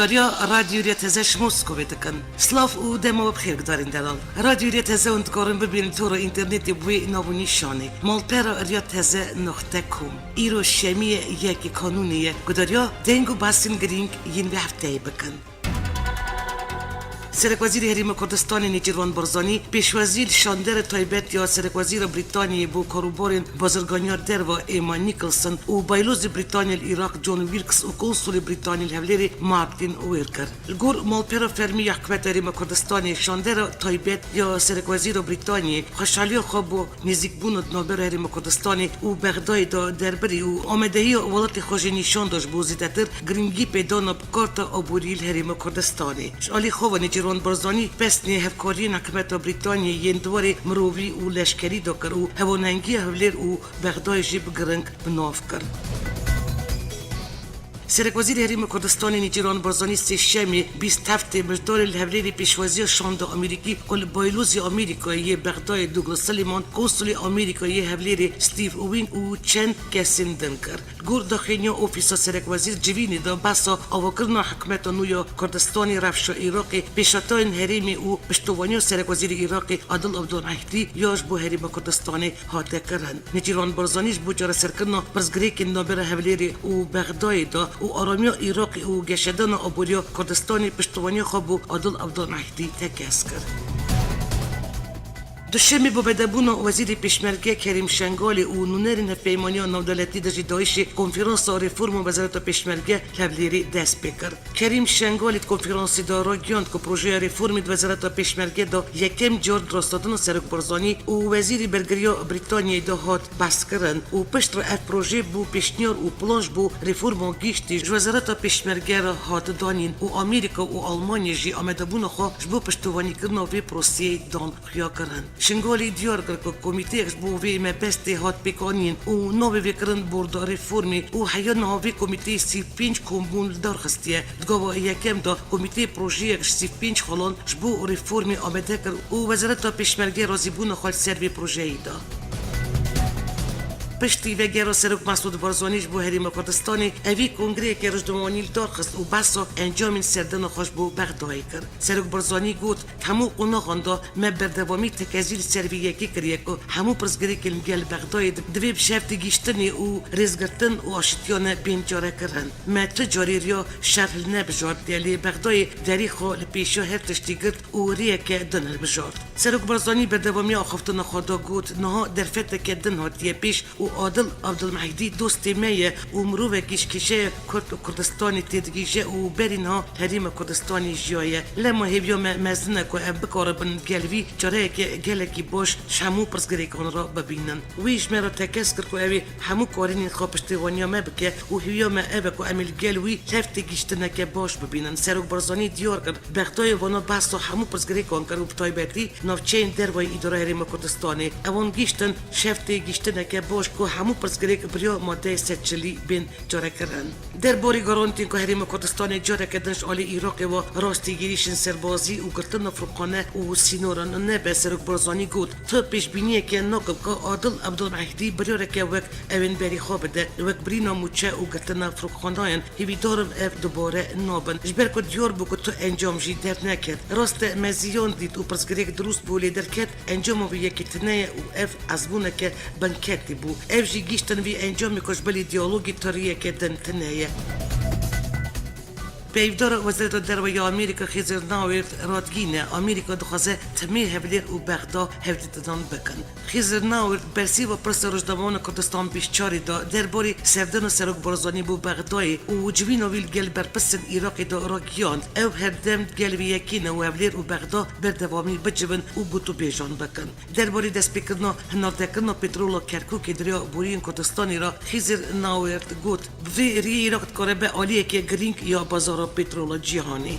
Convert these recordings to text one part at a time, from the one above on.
گداریا رادیو ریتزش موسکوی دکن سلاف او دمو بخیر گدارین دلال رادیو ریتزه اند کارن ببینید تو رو اینترنتی بوی نابونی شانه مالپرا ریتزه نقطه کم ایرو شمی یکی کانونیه گداریا دنگو باسین گرینگ ین به هفته بکن سرک وزیر حریم کردستان نیچیروان برزانی پیشوزیر شاندر تایبت یا سرک وزیر بریتانیای بو کاروبارین بازرگانیار در و ایما نیکلسون و بایلوز بریتانیا العراق جون ویرکس و کنسول بریتانیا الهولری مارتین ویرکر الگور مالپرا فرمی حکومت حریم کردستان شاندر تایبت یا سرک وزیر بریتانیای خوشحالی خواب و نزدیک بوند نوبر حریم کردستان و بغداد دا دربری و آمدهی ولات خوش نشان داشت بو زیادتر گرینگی پیدا نب کارت عبوری حریم کردستانی شالی خواب نیچیروان برزانی پسنی هفکاری حکومت بریتانیا یندواری مروی و لشکری دکر و هواننگی هولیر و بغداد جیب گرنگ بناف کرد. سرک وزیر حریم کردستان نیچیروان برزانی سه‌شنبه 20 هفته مقدار الهولری پیشوازی شاند آمریکی کل بایلوز آمریکایی بغداد دوگلاس سلیمان کنسول آمریکایی هولری استیو اوین و چند کسین دنکر گور داخلیا اوفیس سرک وزیر جوینی دا بسا آوکرنا حکومت نویا کردستانی رفش عراقی پیشتاین حریمی و پشتوانی سرک وزیر عراقی عادل عبدالمهدی یاش بو حریم کردستانی هاته کرن نیچیروان برزانیش بو جار سرکرنا برزگریک نابر هولری و بغداد دا و آرامی عراقی و گشتن آبوریا کردستانی پشتوانی خواب و عادل عبدالمهدی تکس کرد. دوشنبه با بدبون وزیر پیشمرگه کریم شنگالی و نونرین پیمانی نودلتی دژی دایش کنفرانس رفرم وزارت پیشمرگه لبلیری دست بکرد. کریم شنگالی کنفرانسی دارا گیاند که پروژه رفرم وزارت پیشمرگه دا یکم جورد راستادن سرک برزانی و وزیر برگریا بریتانیای دا هات بس کردن و پشت را اف پروژه بو پیشنیار و پلانش بو رفرم گیشتی وزارت پیشمرگه را هات دانین و آمریکا و آلمانی جی آمده بون خو بو پشتوانی کردن و پروسیه دان خیا کردن. شنگالی دیار کرد که کمیته بو وی مبسته هات بکانین و نوی وکرن برد رفرمی و حیا نوی کمیته 35 کمبون درخستیه دگاه یکم دا کمیته پروژه 35 خلان بو رفرمی آمده کرد و وزارت پیشمرگه رازی بون خال سروی پروژه ای دا پشتی و گرا سرک مسعود برزانیش بو حریم کردستانی اوی کنگره که رجدمانی درخست و بسا انجام سردن خوش بو بغداد کرد. سرک برزانی گفت همو قناغاندا مبردوامی تکزیل سروی یکی کریه که همو پرزگری که مگل بغداد دوی بشفت گیشتنی و رزگرتن و آشتیان بین جاره کرن. متر جاری ریا شرح نبجارد دیلی بغداد دری خو لپیشو هر تشتی گرد و ریه که دنر بجارد. سرک برزانی بردوامی آخفتن خدا گفت نها درفت که دن هاتیه پیش و عادل عبدالمهدی دوست میه و مروه کشکشه کرد و کردستانی تدگیجه و برینها حریم کردستانی جایه لما هیویا مزنه که بکار بن گلوی جاره که گلکی باش همو پرسگریکان را ببینن ویش مرا تکس کرد که اوی همو کارین خواه پشتیوانیا مبکه و هیویا ما اوه که امیل گلوی لفت گیشتنه که باش ببینن سرک برزانی دیار کرد بغدای وانا بحث همو پرسگریکان کرد و بطایبتی نافچین دروای اداره حریم کردستانی اوان گیشتن شفت گیشتنه که باش که همو پرسگریک بریا ماده سچلی بین جاره کردن. در باری گارانتی که حریم کردستان جاره کردنش آلی عراق و راستی گیریشن سربازی و گرتن فرقانه و سینوران نبه سرک برزانی گود تو پیش بینیه که ناقب که عادل عبدالمهدی بریا که وک اوین بری خواب ده وک برینا موچه و گرتن فرقانه هیوی دارن اف دوباره نابن جبر که دیار بو که تو انجام جی در نکرد راست مزیان دید و پرسگریک دروست بولی در کد انجام و یکی تنه و اف ازبونه که بنکتی بو اف جی گیشتن وی انجام میکش بلی دیالوگی تاریه که دن تنهیه پیودار وزارت دروی آمریکا خیزر ناویرد رادگینه آمریکا دخوازه تمی هبلیر و بغداد هفدیدان بکن. خیزر ناویرد برسی و پرس رجدمان کردستان بیشچاری دا درباری سردن سرک برزانی بو بغداد و جوین ویل گل برپسن عراقی دا راگیاند او هردم گل وی یکینه و هبلیر و بغداد بردوامی بجبن و بوتو بیجان بکن. درباری دست بکرنا هنردکرنا پترولا کرکوک دریا بورین کردستانی را خیزر ناویرد گوت وی ری عراق کاره به عالیه که گرینگ یا بازار پترول جهانی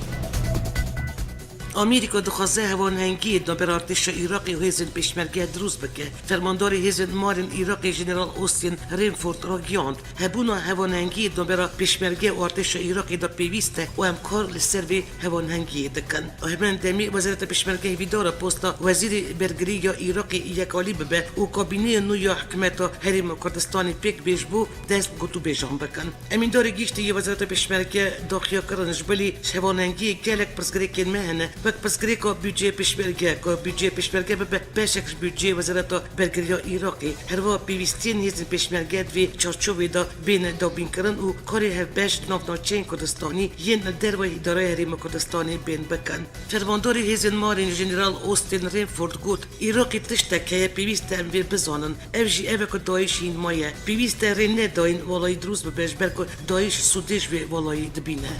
آمریکا دخوازه هوان هنگی دو بر ارتش عراقی و هیزن پیشمرگه دروز بکه فرماندار هیزن مارن عراقی جنرال اوستین رینفورد را گیاند هبونا هوان هنگی دو بر پیشمرگه ارتش عراقی دا پیوسته و امکار لسروی هوان هنگی دکن و همان دمی وزارت پیشمرگه ویدار پوستا وزیر برگری یا عراقی یکالی ببه و کابینه نویا حکمت هریم کردستانی پیک بیش بو دست گوتو بیجان بکن امین دار گیشتی وزارت پیشمرگه داخیا کرنش بلی هوان هنگی گلک پرسگری کن مهنه بک پرسگری که بودجه پیشمرگه ببه بشکش بودجه وزارت برگری عراقی هروا پیوستین هیزن پیشمرگه دوی چارچوبی دا بین دابین کرن و کاری هفبش نافناچین کردستانی ین در و اداره هریم کردستانی بین بکن فرماندار هیزن مارین جنرال اوستین رینفورد گوت عراقی تشتکه پیوست امویر بزانن افجی اوه که دایشین مایه پیوست رین نداین والای دروز ببش بلکه دایش سودش به والای دبینه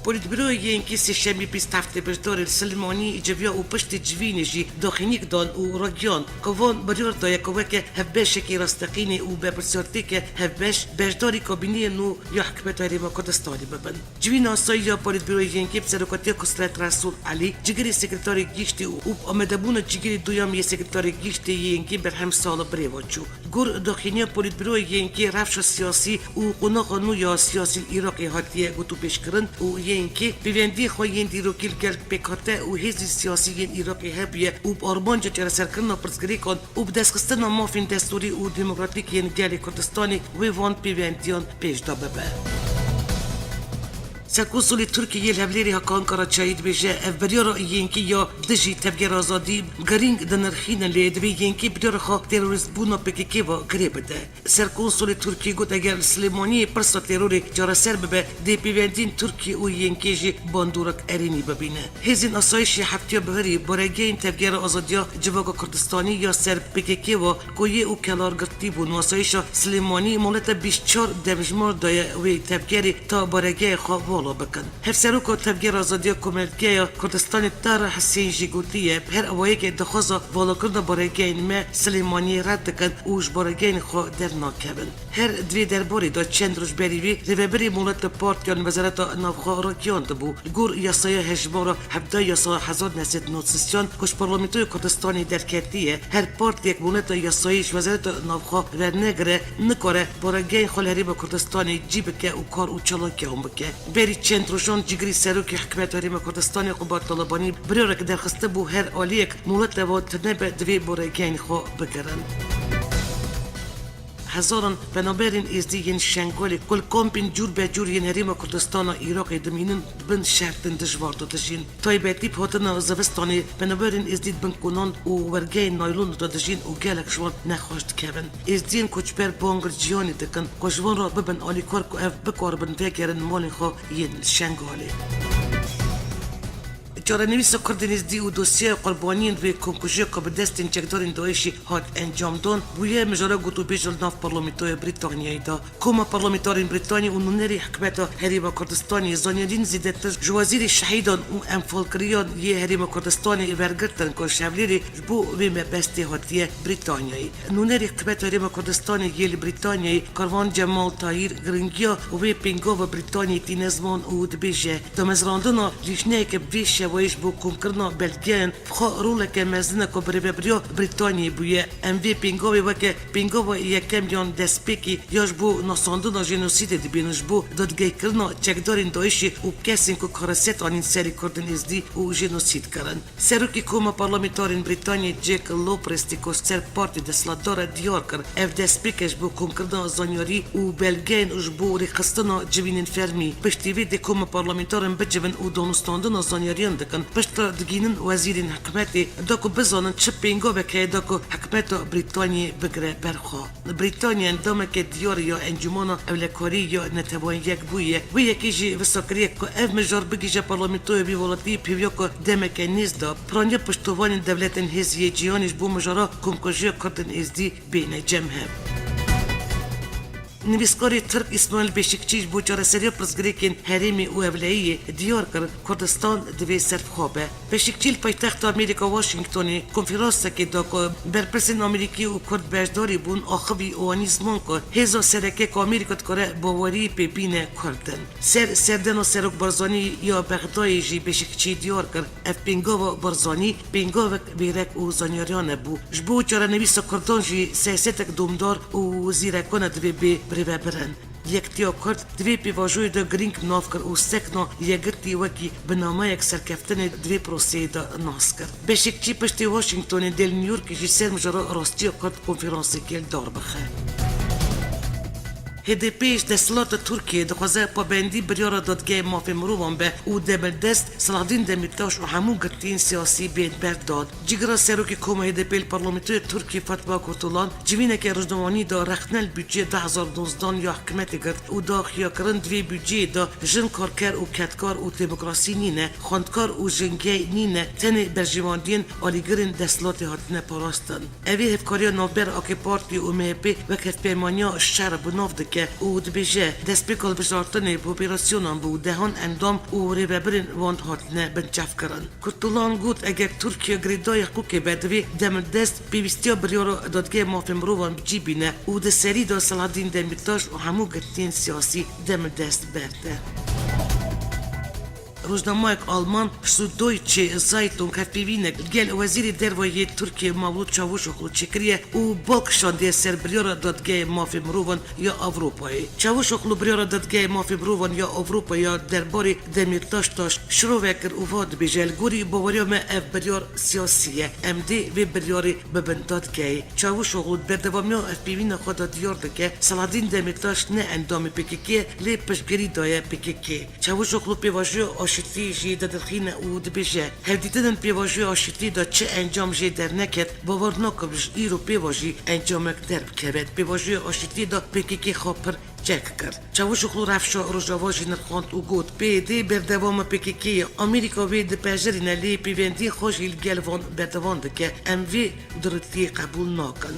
پلیتبیرو اینکی سشمی 27 بجدار سلیمانی جویا و پشت جوینجی داخنیک دان و راگیان کوان بریار دایا که هفبش کی راستقینی و به پرسیارتی که هفبش بجداری کابینی نو یا حکمت هریم کردستانی ببن جوین آسایی پلیتبیرو اینکی بسرکاتی کسرت رسول علی جگری سکرتاری گیشتی و آمدبون جگری دویامی سکرتاری گیشتی اینکی بر هم سال بریوچو گور داخنی پلیتبیرو اینکی رفش سیاسی و قناق نو یا سیاسی عراقی هاتیه گوتو پیش کرن و اینکه بیوندی خوین دیرو کل گل بکاته و هیزی سیاسی عراقی هبیه و آرمانجا چرا سرکرنا پرسگری کن و بدستخستن مافین دستوری و دموکراتیک ین گل کردستانی ویوان بیوندیان پیش دابه سرکونسول ترکیه الهبلیری هکان کراچایید بیشه افبریارا اینکی یا دژی تبگیر آزادی گرینگ دنرخین لیدوی اینکی بریار خا تروریست بونا پکیکی و گریب ده سرکونسول ترکیه گوت اگر سلیمانی پرسا تروری جارا سر ببه دی پیوندین ترکیه و اینکی جی باندورک ارینی ببینه هزین اسایشی هفتیا بهری برگین تبگیر آزادی جواگا کردستانی یا سر پکیکی و کویه و کلارگرتی بون اسایش سلیمانی مولت 24 دمجمار دای وی تبگیری تا برگی خا بکن هر سروک تبگیر آزادی کمرگی کردستان تر حسین جیگوتیه هر اوایی که دخوازا والاکرد برگین ما سلیمانی رد کن اوش برگین خو در ناکبن هر دوی درباری دا چند روز بریوی ریوبری مولت پارتیان وزارت نافخا راکیان دبو گور یاسای هجمارا هفته یاسا 1990 کش پارلمنتوی کردستانی درکتیه هر پارت یک مولت یاسایش وزارت نافخا ورنگره نکاره برگین خو هری با کردستانی جیب که او کار او چلاکی هم بکه بری چند روشان جگری سروکی حکمت هریم کردستانی قبار طالبانی بریاره که درخسته بو هر آلیک مولت و تنبه دوی برگین خو بگرن هزاران بنابراین ازدیگین شنگالی کل کامپین جور به جور ین هریم کردستان عراقی دمینن بن شرطن دجوار دادشین تای بیتی پاتنا زوستانی بنابراین ازدید بن کنان و ورگین نایلون دادشین و گلک شوان نخواشت کبن ازدین کچبر بانگر جیانی دکن کشوان را ببن آلی کار که اف بکار بن وگرن مالین خوا ین شنگالی جارنویس کردن ازدی و دوسیه قربانین و کنکوشی که به دستین چکدارین دایشی هات انجام دون بویه مجاره گوتو بیجل ناف پارلمنتوی بریتانیایی دا کوما پارلمنتارین بریتانی و نونری حکمت هریما کردستانی زانیدین زیدتر جوازیر شهیدان و انفالکریان یه هریما کردستانی ورگرتن که شولیری بو ویم بستی هاتیه بریتانیایی نونری حکمت هریما کردستانی یه بریتانیایی کاروان جمال تایر گرنگیا و وی پینگو و بریتانی تینزمان و دبیجه دمزراندنا لیشنه که بیشه ویش بو کم کرنا بلگیان فخا روله که مزنه که بریبریا بریتانیایی بویه ام وی پینگوی وکه پینگوی یکم یان دسپیکی یاش بو ناساندونا جنوسید دبینش بو دادگی کرنا چکدارین دایشی و کسین که کارست آنین سری کردن ازدی و جنوسید کرن سروکی کوما پارلمنتارین بریتانیایی جک لوپرستی که سر پارتی دسلاتدار دیار کر اف دسپیکش بو کم کرنا زانیاری و بلگین اش بو ریخستنا جوینین فرمی پشتیوی دی کوما پارلمنتارین بجون و دانستاندونا زانیاریان دکن پشتا دگینن وزیرین حکمتی داکو بزانن چه پینگو بکه داکو حکمت بریتانیایی بگره برخوا بریتانیا اندامه که دیار یا انجمانا اولکاری یا نتوان یک بویه و یکی جی وساکریه که اف مجار بگیجه پارلمنتوی بیولاتی پیویا که دمه که نیز دا پرانیا پشتوان دولت هزیه جیانش بو مجارا کمکاجی کردن ازدی بین جمعه نویسکاری ترک اسماعیل بشکچیش بو چارەسەریە پرسگرێکên herêmê û evleyiyê diyar kir Kurdistan divê serfxwe be. Beşikçîl paytexta Amerîka Washingtonê konferansekê da ku berpirsên Amerîkî û Kurd beşdarî bûn axivî wanî ziman ku hêza serekek Amerîka dikare bawerî pê bîne Kurdin. Serdana Serok Barzanî ya Bexdayê jî Beşikçî diyar kir ev pêngava Barzanî pêngavek bêrek û zanyariyan nebû. Ji bo çarenivîsa Kurdan jî siyasetek domdar û zîrekane divê bê birêvebirin. Yektiya Kurd divê pêvajoyê de girîng nav kir û sekna yekgirtî wekî bi nameyek serkeftinê divê proseyê de nas kir. Beşikçî piştî Washingtonê dêl New Yorkê jî ser mijara rastiya Kurd konferansekê dar bixe. HDP دستلات ترکیه دخوازه پابندی بریار دادگاه مافی مروان به او دبلدست سلادین دمیرتاش و همو گرتین سیاسی بید برداد. جگرا سروکی کوم HDP پارلمانتوی ترکیه فتوا کرتولان جوینه که رجدوانی دا رختنل بودجه 2019 یا حکمت گرد او دا خیاکرن دوی بودجه دا جن کارکر و کتکار و دموکراسی نینه خاندکار و جنگی نینه تن برجواندین آلیگرین دستلات هاتنه پاراستن. اوی هفکاریا نوبر آکی پارتی و MHP وکت پیمانیا شهر بناف دک او دبیجه دست بکل بجارتنه اپراسیونان بو دهان اندام او ریبرین واند هاتنه بنچف کرن. کرتولان گوت اگر ترکیه گریدای حقوقی بدوی دم دست پیوستیا بریار دادگاه مافی مروان بجی بینه او ده سری دا سلادین دمیرتاش و همو گرتین سیاسی دم دست برده. روزنامه‌ک آلمان سودویچه زایتون کفیوینه گل وزیر دروایی ترکیه مولود چاوشوغلو چکریه او بالکشان دی سربریار دادگاه مافی مروان یا اروپایی. چاوشوغلو بریار دادگاه مافی مروان یا اروپا یا درباری دمیرتاش شروع وکر او واد بیجل گوری باوریا ما اف بریار سیاسیه امدی و بریاری ببن دادگاه. چاوشوغلو بردوامیا اف بیوینه خود دیار دکه سلادین دمیرتاش نه اندام پکیکی لی پشگری دای پکیکی. چاوشوغلو پیواژی آشتی جی دادخینه او دبیجه هفدیدن پیواژی آشتی دا چه انجام جی در نکرد باور نکبش ایرو پیواژی انجامک درب کرد پیواژی آشتی دا پکیکی خاپر چک کرد. چاوشوغلو رفشا روژاواژی نرخاند و گوت پیدی بردوام پکیکی امریکا وی د پژرینه لی پیوندی خوش گلوان بردوان دکه ام وی درتی قبول نکن.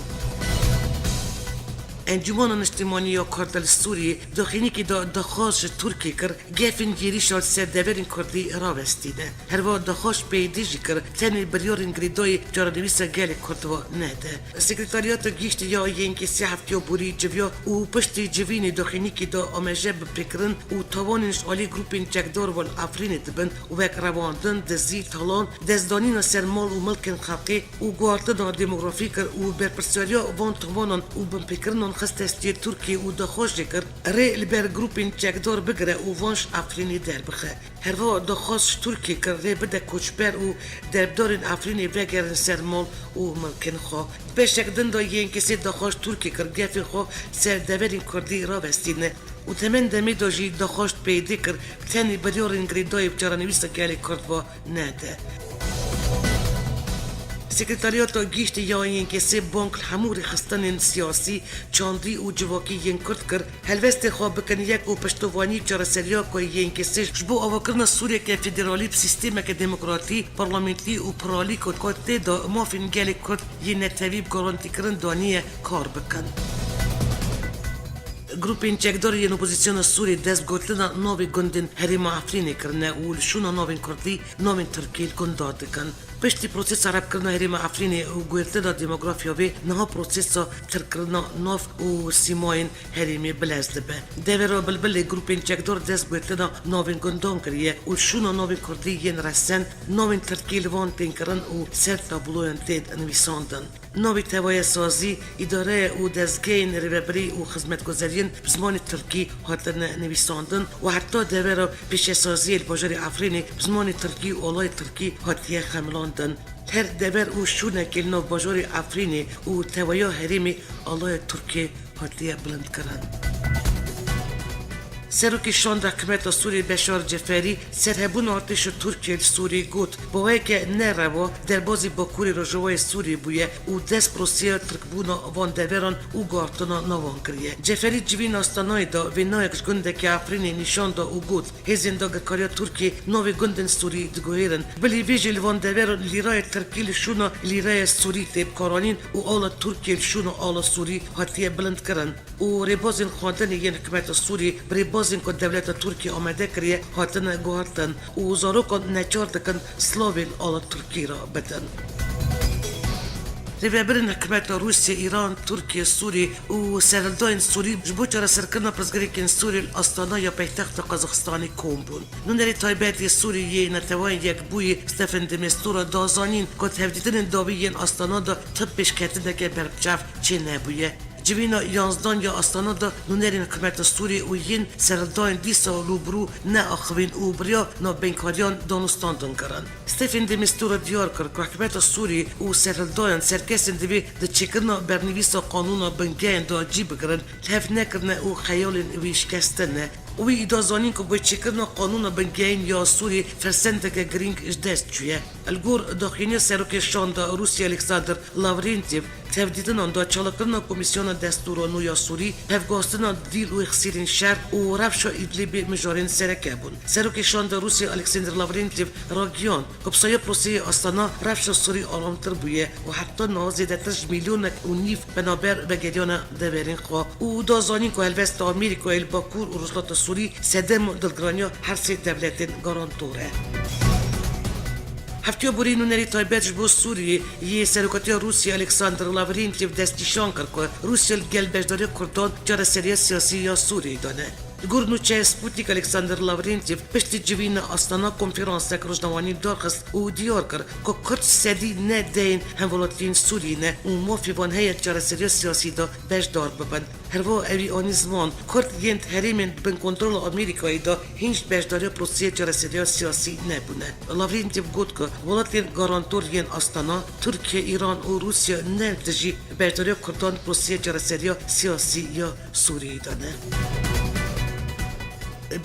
انجمن اجتماعی یا کاردل سوریه داخلی که دخواست ترکی کر گفن گیری شد سردورین کردی راوستیده. هر وقت دخواست پیدیجی کر تنی بریارین گریدای جارنویس گل کردوا نده. سکرتاریات گیشت یا اینکه سه هفته بوری جویا او پشتی جوینی داخلی که دا آمجه بپکرن او توانش عالی گروپین چکدار ول افرین دبن و وک رواندن دزی تالان دزدانین سرمال و ملکن خلقی او گواردن دموگرافی کر او برپرسیاریا وان توانان او بپکرنن خستستی ترکیه او دخواست کرد ری لبر گروپین چکدار بگره او وانش افرینی در بخه. هر وقت دخواست ترکیه کرد ری بده کوچبر او دربدارین افرینی وگرن سرمال او ممکن خوا. بشک دن دا این کسی دخواست ترکیه کرد گفی خوا سردورین کردی را وستینه. و تمن دمی داجی دخواست پیدا کرد تنی بریارین گریدای بچارنویس گلی کردوا نده. سکرتاریات گیشت یا این کسی بانک همور خستن سیاسی چاندی و جواکی ین کرد کر هلوست خواب بکن یک و پشتوانی چارسریا که این کسی جبو آواکرنا سوریه که فدرالی سیستم که دموکراتی پارلمانتی و پرالی کد دا مافین گلی کرد ین نتویب گارانتی کرن دانیه کار بکن. گروپین چکدار ین اپوزیسیون سوری دست گوتلنا نوی گندن هریم افرینی کرنه و لشونا نوین کردی نوین ترکیل گنداد کن. پشتی پروسس عرب کرنا هریم افرینی و گوتلنا دموگرافیاوی نها پروسس ترکرنا نوف و سیماین هریمی بلزده به. دیورا بلبل گروپین چکدار دست گوتلنا نوین گندان کریه و لشونا نوین کردی ین رسن نوین ترکیل وان تینکرن و سر تابلوین تید نویساندن. نوی توای سازی اداره و دزگین ریبری و خدمتگزارین بزمان ترکی هاتن نویساندن و حتی دیورا پیش سازی الباجر افرینی بزمان ترکی و اولای ترکی هاتیه خملاندن. هر دور و شونه کلنا باجر افرینی و تویا هریمی اولای ترکی هاتیه بلند کرن. سروکی شاندا حکمت سوری بشار جفری سرهبون ارتش ترکیه سوری گوت با که نروا در بازی با کوری رجوع سوری بویه و دست پروسیه ترکبونا وان دوران و گارتونا نوان کریه. جفری جوین آستانای دا و نایکش گنده که افرینی نشان دا و گوت هزین دا گکاریا ترکی نوی گندن سوری دگوهیرن بلی ویجل وان دوران لیرای ترکیل شونا لیرای سوری تیب کارانین و آلا ترکیل شونا آلا سوری هاتیه بلند کرن و ریبازین خواندن ین حکمت سوری ریبازین که دولت ترکی آمده کریه هاتن گوهرتن و زارو کن نچار دکن سلاویل آلا ترکی را بدن. ریبرین حکمت روسیه، ایران، ترکیه، سوری و سرلداین سوری جبو چرا سرکرنا پرزگریکن سوری آستانا یا پایتخت قزاقستانی کوم بون. نونری تایبتی سوریه نتوان یک بوی استفن دمستورا دازانین که تهدیدن داویین آستانا دا تبش کتنده که بربچف چه نبویه. جوینا یازدان یا آستانا دا نونرین حکمت سوری و ین سرلداین دیسا لوبرو نه آخوین او بریا نا بینکاریان دانستاندن کرن. استفن دمستورا دیار کرد که حکمت سوری و سرلداین سرکسین دوی دا چکرنا برنویسا قانونا بنگین دا جیب کرن تهف نکرنه او خیالین ویش کستنه. وی دازانین که باید چکرنا قانون بنگین یا سوری فرسنده که گرینگ اجدست چویه. الگور داخینی سروک شاندا روسیه الکساندر لاورینتیو تهدیدن آن دا چالکرنا کمیسیون دستورانو یا سوری هفگاستنا دیل و اخسیرین شهر و رفشا ایدلیبی مجارین سرکه بون. سروک شاندا روسیه الکساندر لاورینتیو راگیان که بسایه پروسیه آستانا رفشا سوری آرامتر بویه و حتی نازیده ترش میلیونک و نیف بنابر بگریان دویرین خواه و دازانین که الوست آمریکا الباکور و رسلات سوری سدم دلگرانیا هر سه دولتین گارانتوره. هفتیو بورینو نری تایبتش بو سوریه یه سرکاتی روسیه الکساندر لاورینتیو دستیشان کرد که روسیه گلبشداری کردان جار سریع سیاسی یا سوریه دانه. گورنوچه سپوتنیک الکساندر لاورینتیو پشت جوین آستانا کنفرانس روزنامه‌ای دارخست و دیار کرد که کرد سدی نه دین هم ولاتین سوریه نه و موفقان هیچ جار سریع سیاسی دا بشدار ببند. هر وا اوی آن زمان کرد یند هریمن بن کنترل آمریکایی دا هیچ بشداری پروسیه جار سریع سیاسی نبونه. لاورینتیو گفت که ولاتین گارانتور ین آستانا ترکیه، ایران و روسیه نه تجی بشداری کردان پروسیه جار سریع سیاسی یا سوریه دانه.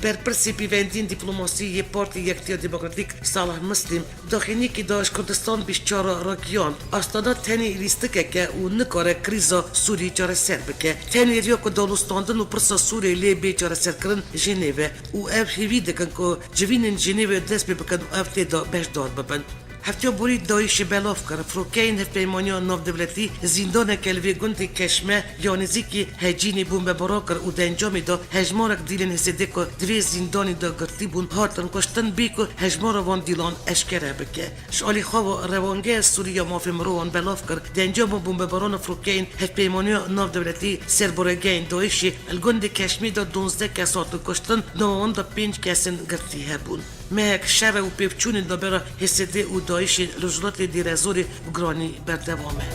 برپرسی پیوندین دیپلماسی پارتی یکتی دموکراتیک صالح مسلم داخلی که داشت کردستان بیشتر راکیان آستانا تنی لیستکه که او نکاره کریزا سوری چاره سر بکه تنی ریا که دانستاندن و پرسا سوری لی بی چاره سر کرن ژنو و اف هیوی دکن که جوینن ژنو دست بکن و اف تیدا بشدار ببن. هفته بوری دایش بلاف کرد فروکین هفپیمانیا ناف دولتی زندان کلوی گندی کشمه یا نزیکی هجینی بوم برا کرد و دنجامی دا هجمارک دیلن حسیده که دوی زندانی دا گرتی بون هاتن کشتن بی که هجمار وان دیلان اشکره بکه. شالی خواه روانگه سوریا مافی مروان بلاف کرد دنجام بوم بران فروکین هفپیمانیا ناف دولتی سربرگین دایشی الگندی کشمی دا 12 کسات کشتن نوان دا 5 کسن گرتی هبون. مهک شب و پیفچون دابرا حسیده و دایش رجلات دیرزوری بگرانی بردوامه.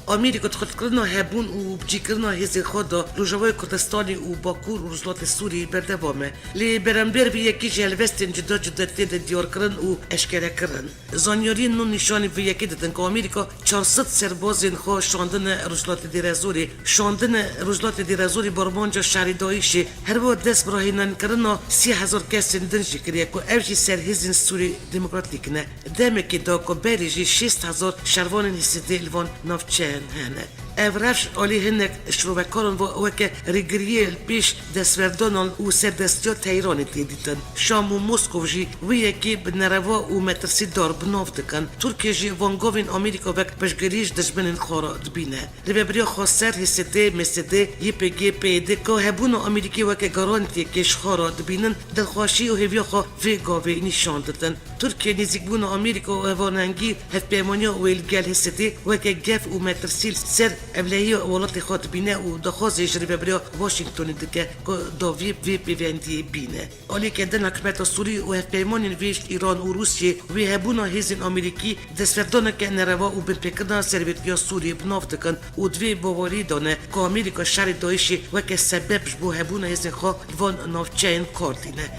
آمریکا دخلت کردن هبون و بچی کردن هزی خود روجوای کردستانی و باکور و رجلات سوری بردوامه. لی برانبر به یکی جلوستین جدا تید دیار کردن و اشکره کردن. زانیارین نون نشانی به یکی دادن که آمریکا 400 سربازین خواه شاندن رجلات دیرزوری شاندن رجلات دیرزوری برمانجا شهری دایشی هر با دست براهینن کردن 30,000 کس دنجی کریه که اوشی سرهزین سوری دموکراتیک نه. دمه که دا که بریجی 6,000 شروان حسیده الوان نافچه هنه. افرش علی هنگ شروعکارن و که ریگریه پیش دستوردانان و سردستیا تهران دیدن. شام و مسکو جی و یکی بنروا و مترسی دار بنافت کن. ترکیه جی وانگوین آمریکا وقت پشگریش دشمنن خورا دبینه. لببریا خاصر حسده مسده یپگی پیده که هبون آمریکی و که گارانتی کش خورا دبینن دلخواشی و هویا خو ویگاوی نشان دادن. ترکیه نزدیک بون آمریکا و واننگی هفپیمانیا و الگل حسده و که گف و مترسیل سر اولیه ولات خود بینه و دخوازی جریبه برای واشنگتن دیگه که داوی پیوندی بینه. آلی که دن حکمت سوری و هفپیمانین ویش ایران و روسیه و هبونا هیزین آمریکی دستوردانه که نروا و بنپکردن سرویتیا سوری بنافت کن و دوی باوری دانه که آمریکا شهر دایشی و که سببش بو هبونا هیزین خواه وان نافچین کار دینه.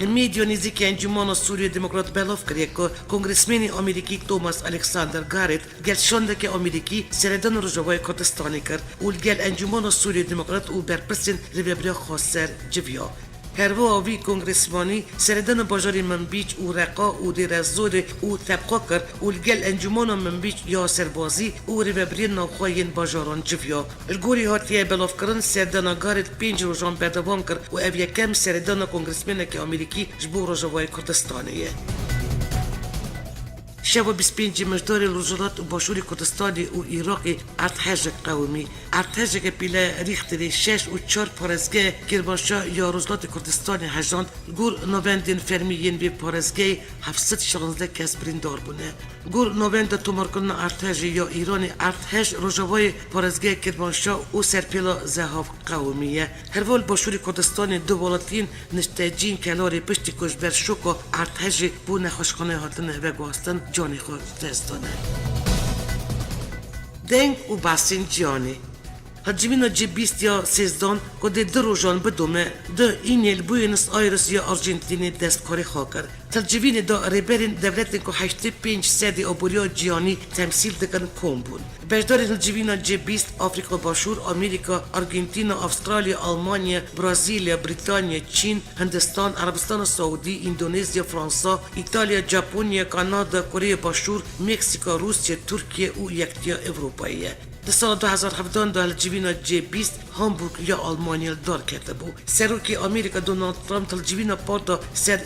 میدیو نزدیک انجمن سوریه دموکرات بلاف کرد که کنگرسمن آمریکی توماس الکساندر گارت گل شنده که آمریکی سردن روجوای کردستانی کرد و گل انجمن سوریه دموکرات او برپرسن ریبریا خاصر جویا. هر وی کنگرسمانی سردن باجاری منبیج و رقا و دیر زود و طبقه کرد و الگل انجمن منبیج یا سربازی و ریبری ناخواین باجاران جویا. الگوری هاتیه بلاف کردن سردن گارت 5 روزان بردوام کرد و اوی کم سردن کنگرسمن که آمریکی جبو روجوای کردستانیه. شب 25 مجدار الوزارات و باشور کردستانی و عراقی ارتش قومی ارتش که پیله ریختری 6 و 4 پارزگاه کرمانشاه یا روزلات کردستانی هجاند گور نوبندین فرمیین به پارزگاه 716 کس بریندار بونه گور نوبند تومارکن ارتش یا ایران ارتش روجوای پارزگاه کرمانشاه و سرپیلا زهاف قومیه هر وال باشور کردستانی دو ولاتین نشتاجین کلاری پشتی کشبر شوکو ارتش بو نخوشخانه هاتن و گواستن جانی خود دستانه دنگ و باسین جانی هجمین جی 20 یا 13 که دو روزان بدومه دو اینیل بوینس آیرس یا آرژانتین دست کاری خاکر ترجمین دو ریبرین دولتی که 85 سدی آبوریا جیانی تمثیل دکن کم بود. بجدار هجمین جی 20 آفریقا باشور، آمریکا، آرژانتین، استرالیا، آلمانیا، برزیل، بریتانیا، چین، هندستان، عربستان سعودی، اندونزیا، فرانسه، ایتالیا، ژاپن، کانادا، کره باشور، مکزیک، روسیه، ترکیه و یکتیا اروپاییه. در سال 2017 در جوینا جی 20 هامبورگ یا آلمانیا دار کرده بود. سروکی آمریکا دونالد ترامپ در جوینا پارتا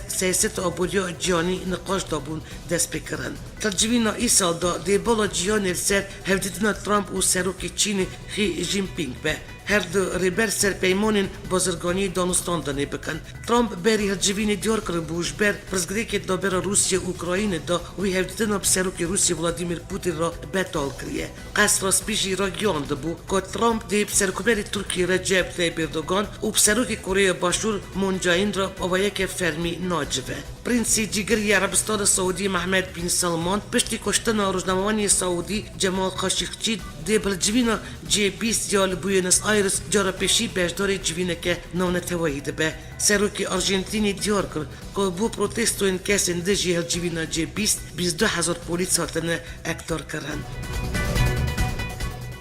سیاست آبوریا جهانی نقاش دابون دست بکرن. در جوینا ای سال در بالا جهانی سر هفدیدن ترامپ و سروکی چین خی جین پینگ به. هر دو ریبر سرپیمانین بازرگانی دانستان دانه بکن. ترامپ بری هر جوینی دیار کرد بوش بر پرزگریک دا بر روسیه و اوکراین دا وی هفدیدن اب سروکی روسیه ولادیمیر پوتین را بتال کریه. قصر سپیشی را گیانده بو که ترامپ دیب سرکوبری ترکیه رجب طیب اردوغان و سروکی کره باشور منجاین را آوایک فرمی ناجوه. پرنسی جیگری عربستان سعودی محمد بن سلمان پشتی کشتن روزنامه‌نمایی سعودی جمال خاشقچی دیبل جوینا جی 20 یا بوینس آیرس جارا پیشی بجدار جوینه که نانتواییده به سروکی آرژانتینی دیار کرد که بو پروتستو این کسین دجی هل جوینا جی 20 22,000 پولیس هاتن اکتار کرن.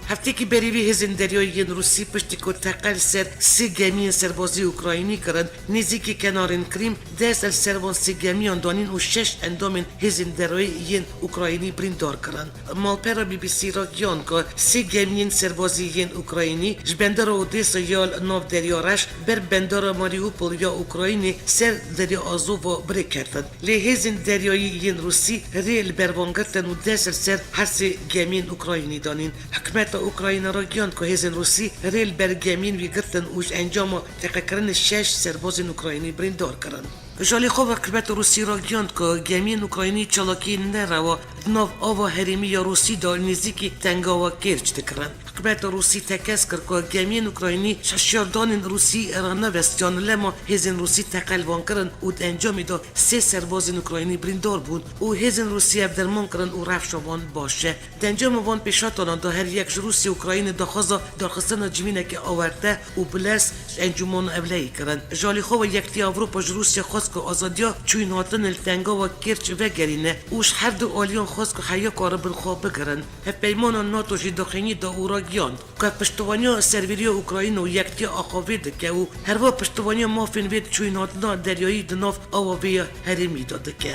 هفته که بریوی هزین دریایی روسی پشتی که تقل سر 3 گمی سربازی اوکراینی کرد نزدیکی کنارین کریم 10 سرباز 3 گمیان دانین و 6 اندامین هزین دریایی اوکراینی بریندار کرد. مالپرا بی بی سی را گیان که 3 گمیین سربازی اوکراینی جبندر اودیسا یا نو دریارش بر بندر ماریوپول یا اوکراینی سر دریا آزوو بری کردند. لی هزین دریایی روسی ریل بروانگرتن و 10 سر هر 3 گمیین اوکراینی دانین. حکمت اوکراین را گیان که هزین روسی ریل برگمین وی گرتن اوش انجام تقیقرن 6 سرباز اوکراینی بریندار کرن. جالی خوب حکمت روسی را گیان که گمین اوکراینی چالاکی نروا ناو آوا هریمی یا روسی دار نزدیکی تنگاوا کرچ دکرن. حکمت روسی تکس کرد که گمین اوکراینی ششیاردان روسی را نوستیان لما هزین روسی تقلوان کرن و انجام دا 3 سرباز اوکراینی بریندار بود و هزین روسی افدرمان کرن و رفشوان باشه. انجام وان پیشاتان دا هر یک روسی اوکراین داخوزا درخواستن جمینه که آورده و بلس انجمان اولایی کرن. جالی خوب یکتی اروپا روسیه خواست که آزادیا چوین هاتن التنگا و کرچ وگرینه اوش هر دو آلیان خواست که حیا کار بالخواب بگرن. هف پیمان ناتو جی داخلی دا او را گیاند که پشتوانی سرویری اوکراین و یکتی آخوید که او هر وا پشتوانی مافین وید چوین هاتنا دریایی دناف آوابی هریمی داده که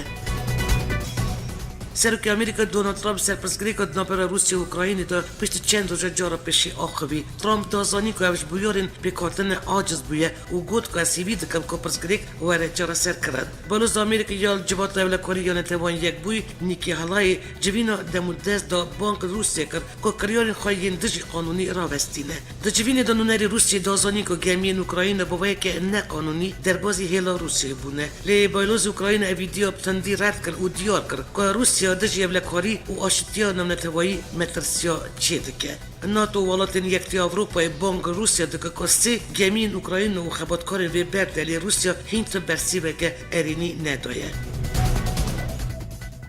سروکی آمریکا دونالد ترامپ سرپرستگیری کرد نابر روسیه و اوکراین دا پشت چند روز جارا پیشی آخوی. ترامپ دازانی که اوش بیارین بکارتن عاجز بویه و گفت که سیوی دکم که پرستگیری واره جارا سر کرد. بلوز آمریکا یا جوات اول کاری یا نتوان یک بوی نیکی حالای جوینا دمودست دا بانک روسیه کرد که کریارین خواهین دجی قانونی را وستینه. دا جوین دانونری روسیه دازانی که گمین اوکراین باوی که نه قانونی در بازی هلا روسیه بونه. لی بایلوز اوکراین اویدیو بتندی رد کرد و دیار کرد که روسیه دجی ابلکاری و آشتیا نمنتوایی مترسیا چه دکه. ناتو ولاتن یکتی اروپای بانک روسیه دکه که 3 گمین اوکراین و خباتکار وی برد لی روسیه هینت برسیبه که ارینی ندایه.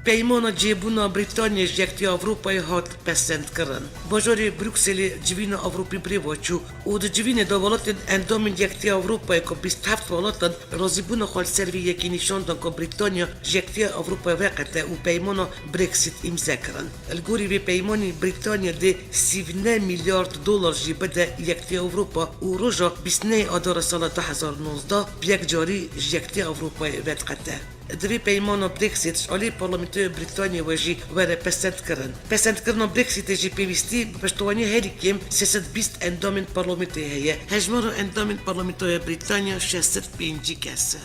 پیمان جیبونا بریتانیا جکتی اروپای هات پسند کرن. بازار بروکسل جوین اروپی بریوچو و جوین دولت اندام جکتی اروپای که 27 ولات راضی بون خال سروی یکی نشان دان که بریتانیا جکتی اروپای وقته و پیمان برکسیت امضا کرن. الگوری به پیمان بریتانیا ده 7 میلیارد دلار جیبده جکتی اروپا و روزا 29 آذر سال 2019 بیک جاری جکتی اروپای وقته. دوی پیمان برکسیت علی پارلمانت بریتانیا وجی وره پسند کردن برکسیت جی پیوستی پشتوانی هری کم 320 اندام پارلمانتی هیه هجمار اندام پارلمانتی بریتانیا 605 کسه.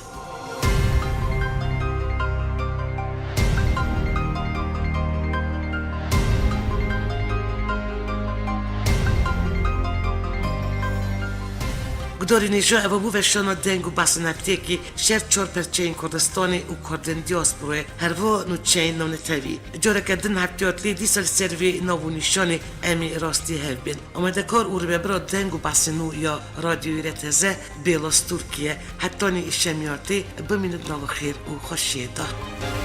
گداری نجا ابو وشانا دنگو بس نبتیکی شر 4% کردستانی و کردن دیاسپوره هر و نوچین نون تاوی جوره کردن هفتیات لی دیسال سروی نو نشانی امی راستی هفبین آمده کار او رو ببرا دنگو بس نو یا رادیوی رتزه بیلاس ترکیه حتانی شمیارتی بمینید نو خیر و خوشیده.